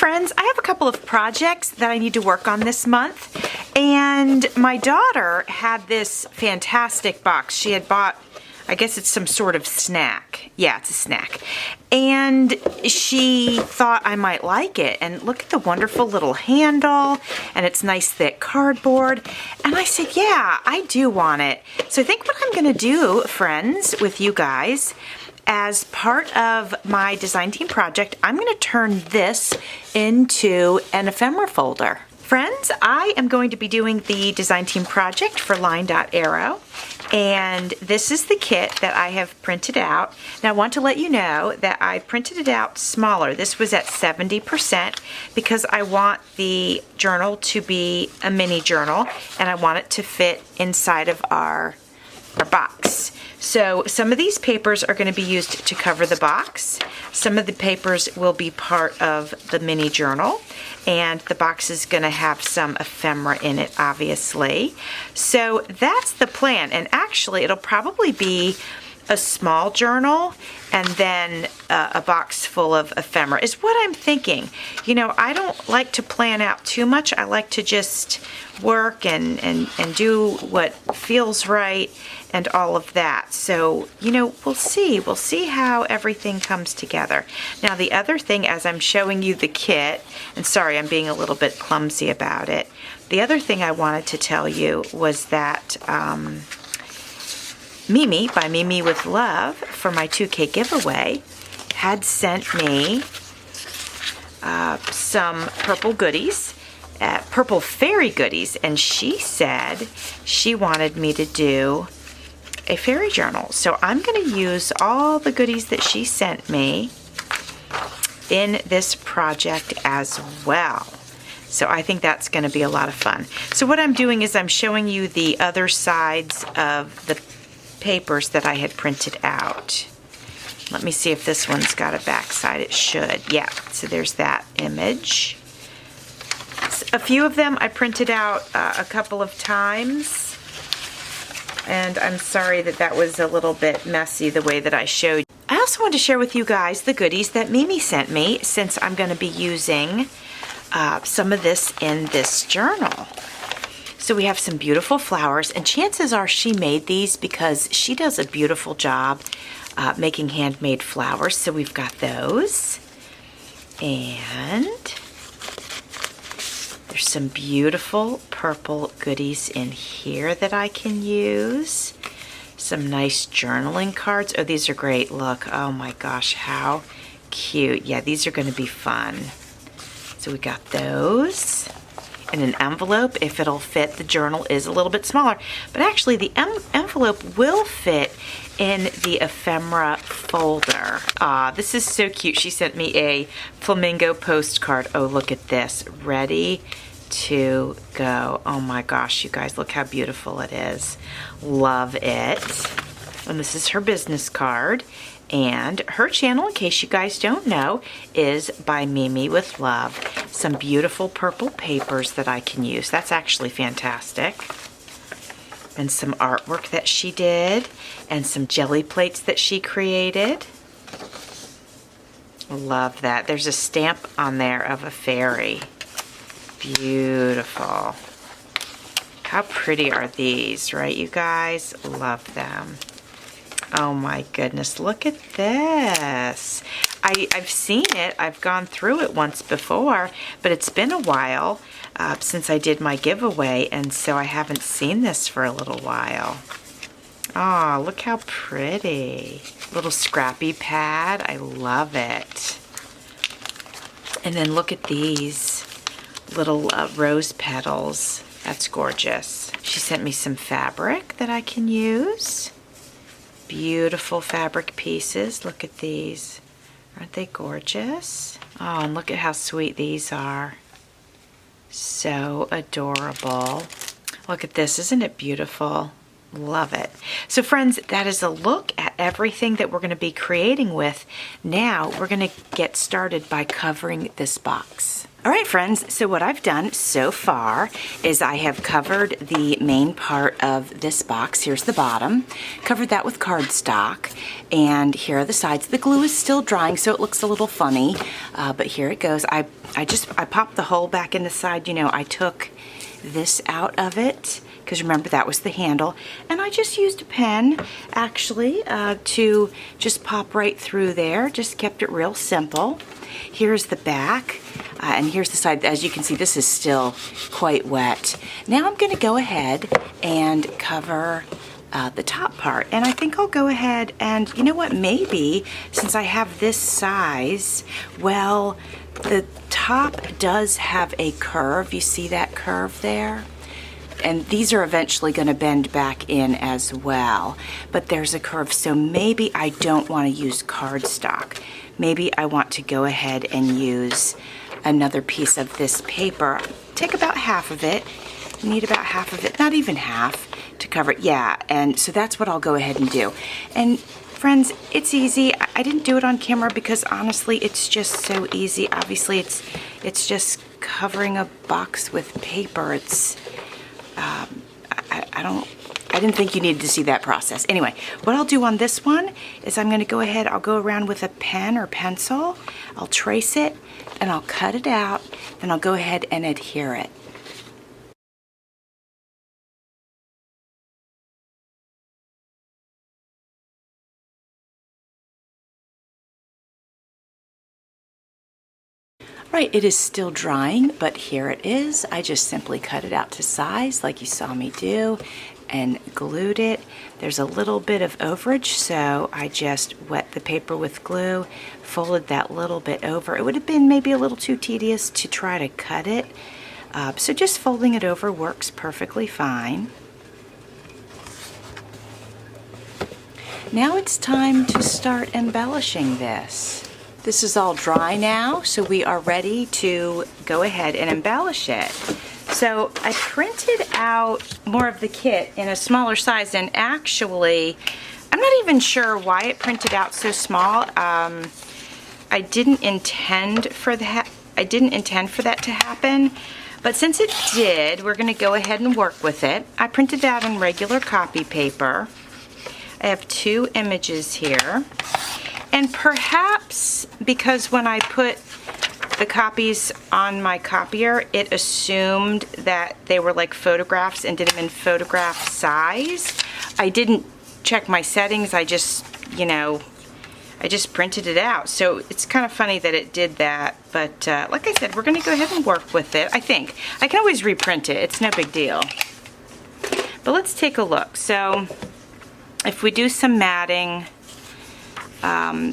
friends, I have a couple of projects that I need to work on this month, and my daughter had this fantastic box. She had bought, I guess it's some sort of snack. Yeah, it's a snack. And she thought I might like it. And look at the wonderful little handle, and it's nice thick cardboard. And I said, yeah, I do want it. So I think what I'm gonna do, friends, with you guys, as part of my design team project, I'm going to turn this into an ephemera folder. Friends, I am going to be doing the design team project for Line.Arrow, and this is the kit that I have printed out. Now I want to let you know that I printed it out smaller. This was at 70% because I want the journal to be a mini journal, and I want it to fit inside of our box. So some of these papers are going to be used to cover the box. Some of the papers will be part of the mini journal, and the box is going to have some ephemera in it, obviously. So that's the plan, and actually it'll probably be a small journal and then a box full of ephemera is what I'm thinking. You know, I don't like to plan out too much. I like to just work and do what feels right and all of that. So, you know, we'll see how everything comes together. Now, the other thing, as I'm showing you the kit, and sorry, I'm being a little bit clumsy about it. The other thing I wanted to tell you was that Mimi, by Mimi with Love, for my 2K giveaway, had sent me some purple goodies, purple fairy goodies, and she said she wanted me to do a fairy journal. So I'm going to use all the goodies that she sent me in this project as well. So I think that's going to be a lot of fun. So what I'm doing is I'm showing you the other sides of the papers that I had printed out. Let me see if this one's got a back side. It should. Yeah, so there's that image. A few of them I printed out a couple of times, and I'm sorry that that was a little bit messy the way that I showed. I also want to share with you guys the goodies that Mimi sent me, since I'm going to be using some of this in this journal. So we have some beautiful flowers, and chances are she made these because she does a beautiful job making handmade flowers. So we've got those, and there's some beautiful purple goodies in here that I can use. Some nice journaling cards. Oh, these are great. Look, oh my gosh, how cute. Yeah, these are going to be fun. So we got those. In an envelope, if it'll fit. The journal is a little bit smaller, but actually the envelope will fit in the ephemera folder. This is so cute. She sent me a flamingo postcard. Oh, look at this. Ready to go. Oh my gosh, you guys, look how beautiful it is. Love it. And this is her business card. And her channel, in case you guys don't know, is by Mimi with Love. Some beautiful purple papers that I can use. That's actually fantastic. And some artwork that she did. And some jelly plates that she created. Love that. There's a stamp on there of a fairy. Beautiful. How pretty are these, right, you guys? Love them. Oh my goodness, look at this. I've seen it, I've gone through it once before, but it's been a while since I did my giveaway, and so I haven't seen this for a little while. Oh, look how pretty. Little scrappy pad, I love it. And then look at these little rose petals. That's gorgeous. She sent me some fabric that I can use. Beautiful fabric pieces. Look at these. Aren't they gorgeous? Oh, and look at how sweet these are. So adorable. Look at this. Isn't it beautiful? Love it. So friends, that is a look at everything that we're going to be creating with. Now we're going to get started by covering this box. All right, friends, so what I've done so far is I have covered the main part of this box. Here's the bottom. Covered that with cardstock, and here are the sides. The glue is still drying, so it looks a little funny, but here it goes. I popped the hole back in the side. You know, I took this out of it, because remember that was the handle, and I just used a pen actually to just pop right through there. Just kept it real simple. Here's the back, and here's the side. As you can see, this is still quite wet. Now I'm going to go ahead and cover the top part, and I think I'll go ahead and, you know what, maybe since I have this size, well, the top does have a curve. You see that curve there? And these are eventually going to bend back in as well, but there's a curve, so maybe I don't want to use cardstock. Maybe I want to go ahead and use another piece of this paper. Take about half of it. You need about half of it, not even half, to cover it. Yeah, and so that's what I'll go ahead and do. And friends, it's easy. I didn't do it on camera because honestly, it's just so easy. Obviously, it's just covering a box with paper. It's I didn't think you needed to see that process. Anyway, what I'll do on this one is I'm going to go ahead, I'll go around with a pen or pencil, I'll trace it, and I'll cut it out, then I'll go ahead and adhere it. Right, it is still drying, but here it is. I just simply cut it out to size like you saw me do and glued it. There's a little bit of overage, so I just wet the paper with glue, folded that little bit over. It would have been maybe a little too tedious to try to cut it, so just folding it over works perfectly fine. Now it's time to start embellishing this. This is all dry now, so we are ready to go ahead and embellish it. So I printed out more of the kit in a smaller size, and actually, I'm not even sure why it printed out so small. I didn't intend for that. I didn't intend for that to happen, but since it did, we're going to go ahead and work with it. I printed it out on regular copy paper. I have 2 images here. And perhaps because when I put the copies on my copier, it assumed that they were like photographs and did them in photograph size. I didn't check my settings. I just, you know, I just printed it out. So it's kind of funny that it did that. But like I said, we're going to go ahead and work with it, I think. I can always reprint it. It's no big deal. But let's take a look. So if we do some matting,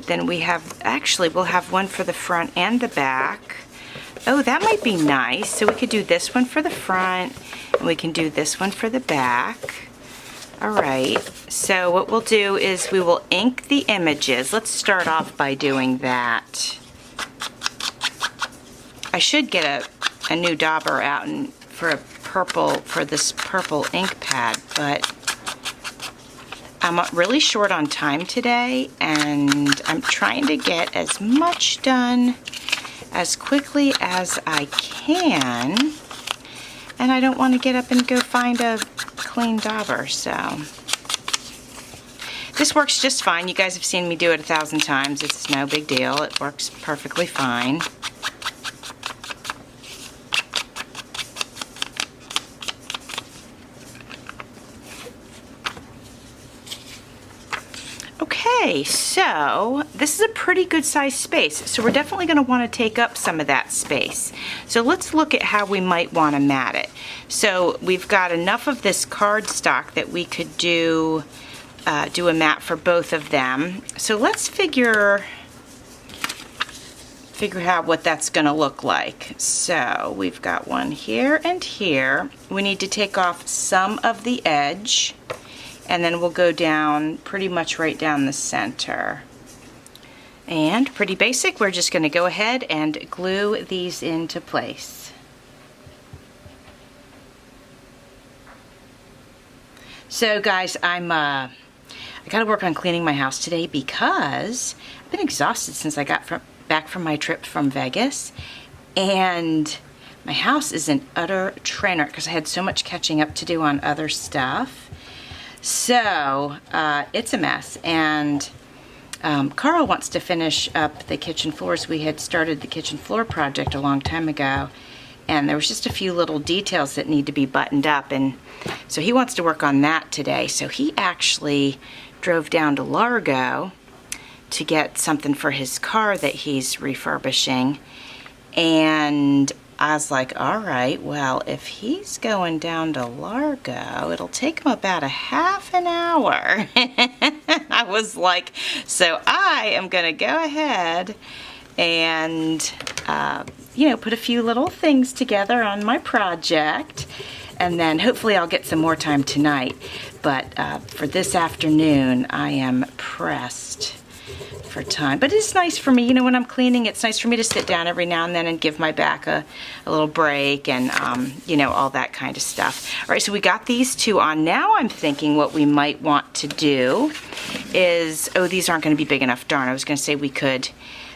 then we have, actually we'll have one for the front and the back. Oh, that might be nice. So we could do this one for the front, and we can do this one for the back. All right, so what we'll do is we will ink the images. Let's start off by doing that. I should get a new dauber out and for this purple ink pad, but I'm really short on time today, and I'm trying to get as much done as quickly as I can, and I don't want to get up and go find a clean dauber, so this works just fine. You guys have seen me do it 1,000 times. It's no big deal. It works perfectly fine. Okay, so this is a pretty good sized space, so we're definitely going to want to take up some of that space. So let's look at how we might want to mat it. So we've got enough of this cardstock that we could do a mat for both of them. So let's figure out what that's going to look like. So we've got one here and here. We need to take off some of the edge, and then we'll go down pretty much right down the center. And pretty basic, we're just going to go ahead and glue these into place. So guys, I gotta work on cleaning my house today because I've been exhausted since I got back from my trip from Vegas. and my house is an utter train wreck because I had so much catching up to do on other stuff. So it's a mess, and Carl wants to finish up the kitchen floors. We had started the kitchen floor project a long time ago, and there was just a few little details that need to be buttoned up, and so he wants to work on that today. So he actually drove down to Largo to get something for his car that he's refurbishing, and I was like, all right, well, if he's going down to Largo, it'll take him about a half an hour. I was like, so I am going to go ahead and, you know, put a few little things together on my project, and then hopefully I'll get some more time tonight. But for this afternoon, I am pressed for time. But it's nice for me, you know, when I'm cleaning, it's nice for me to sit down every now and then and give my back a little break, and you know, all that kind of stuff. All right, so we got these two on. Now I'm thinking what we might want to do is, oh, these aren't going to be big enough. Darn, I was going to say we could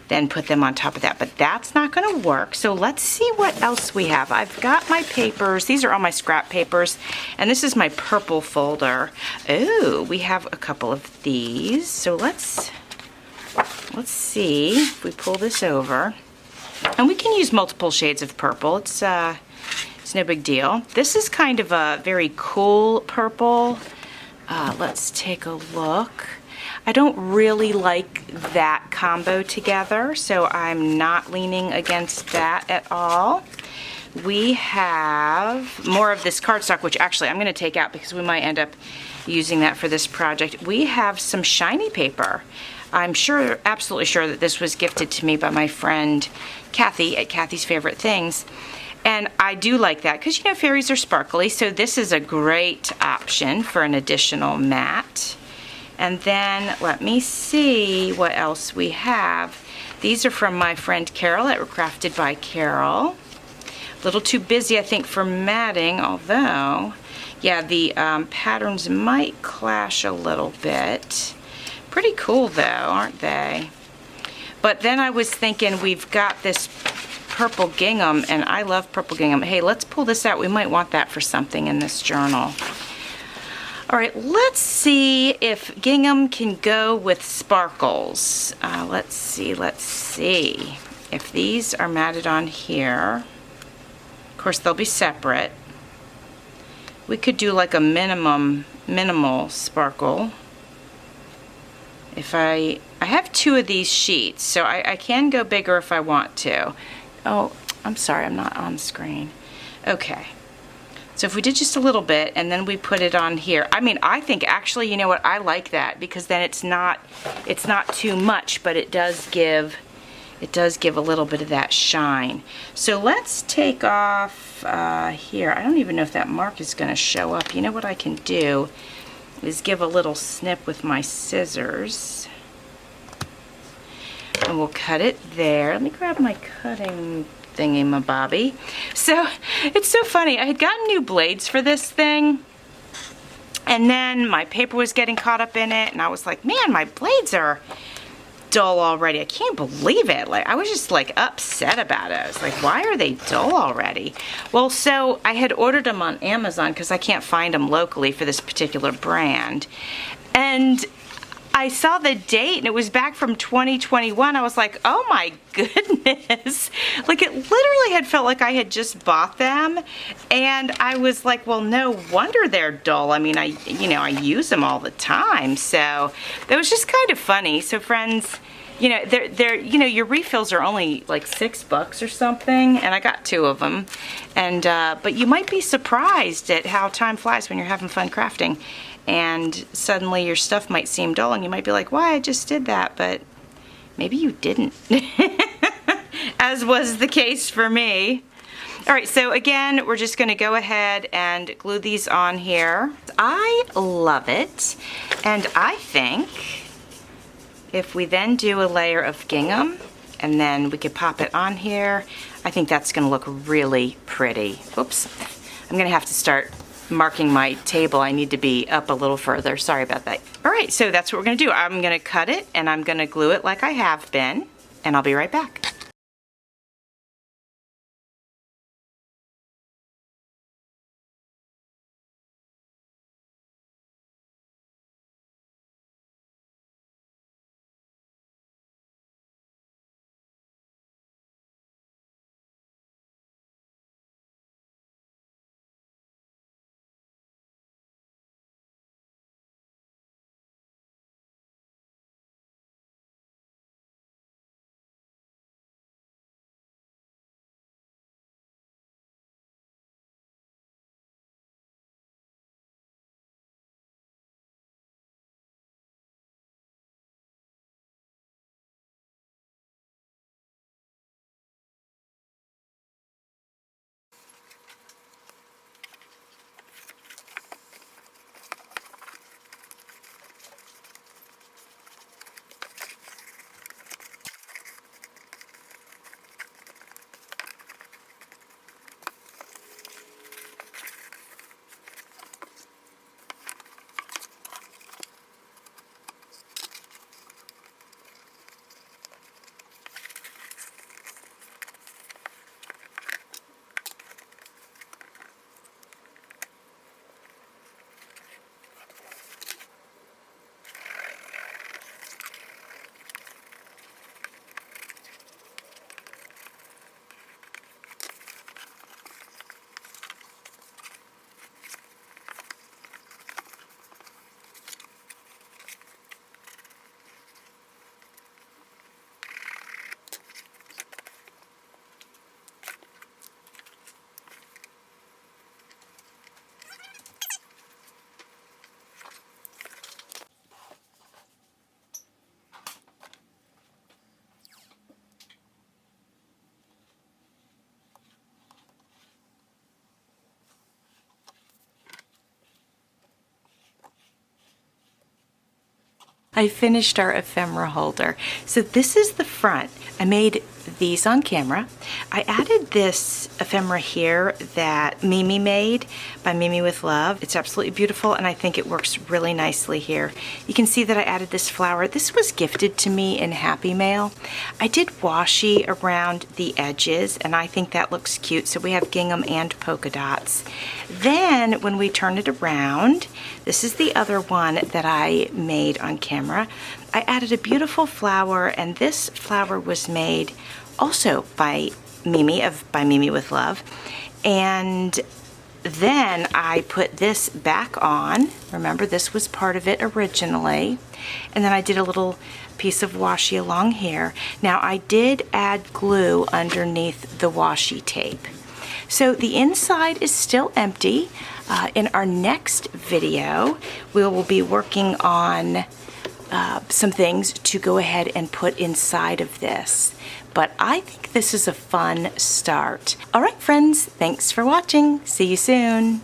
then put them on top of that, but that's not going to work. So let's see what else we have. I've got my papers. These are all my scrap papers, and this is my purple folder. Oh, we have a couple of these. So let's see if we pull this over, and we can use multiple shades of purple. It's no big deal. This is kind of a very cool purple. Let's take a look. I don't really like that combo together, so I'm not leaning against that at all. We have more of this cardstock, which actually I'm going to take out because we might end up using that for this project. We have some shiny paper. I'm sure, absolutely sure, that this was gifted to me by my friend Kathy at Kathy's Favorite Things. And I do like that because, you know, fairies are sparkly, so this is a great option for an additional mat. And then let me see what else we have. These are from my friend Carol that were crafted by Carol. A little too busy, I think, for matting, although, yeah, the patterns might clash a little bit. Pretty cool though, aren't they? But then I was thinking, we've got this purple gingham, and I love purple gingham. Hey, let's pull this out. We might want that for something in this journal. All right, let's see if gingham can go with sparkles. Let's see if these are matted on here. Of course, they'll be separate. We could do like a minimal sparkle. If I have two of these sheets, so I can go bigger if I want to. Oh, I'm sorry, I'm not on screen. Okay. So if we did just a little bit and then we put it on here, I mean, I think actually, you know what, I like that because then it's not too much, but it does give a little bit of that shine. So let's take off here. I don't even know if that mark is going to show up. You know what I can do is give a little snip with my scissors, and we'll cut it there. Let me grab my cutting thingy-mabobby. So it's so funny. I had gotten new blades for this thing, and then my paper was getting caught up in it, and I was like, man, my blades are dull already. I can't believe it. Like, I was just like upset about it. I was like, why are they dull already? Well, so I had ordered them on Amazon because I can't find them locally for this particular brand, and I saw the date and it was back from 2021. I was like, oh my goodness. Like, it literally had felt like I had just bought them. And I was like, well, no wonder they're dull. I mean, I use them all the time. So that was just kind of funny. So friends, you know, your refills are only like $6 or something. And I got 2 of them. And, but you might be surprised at how time flies when you're having fun crafting. And suddenly your stuff might seem dull and you might be like, why, I just did that, but maybe you didn't. As was the case for me. All right, so again, we're just gonna go ahead and glue these on here. I love it, and I think if we then do a layer of gingham and then we could pop it on here, I think that's gonna look really pretty. Oops, I'm gonna have to start marking my table. I need to be up a little further. Sorry about that. All right, so that's what we're gonna do. I'm gonna cut it and I'm gonna glue it like I have been, and I'll be right back. I finished our ephemera holder. So this is the front. I made these on camera. I added this ephemera here that Mimi made by Mimi with Love. It's absolutely beautiful, and I think it works really nicely here. You can see that I added this flower. This was gifted to me in Happy Mail. I did washi around the edges, and I think that looks cute. So we have gingham and polka dots. Then when we turn it around, this is the other one that I made on camera. I added a beautiful flower, and this flower was made also by Mimi by Mimi with Love. And then I put this back on. Remember, this was part of it originally. And then I did a little piece of washi along here. Now I did add glue underneath the washi tape. So the inside is still empty. In our next video, we will be working on some things to go ahead and put inside of this. But I think this is a fun start. All right, friends, thanks for watching. See you soon.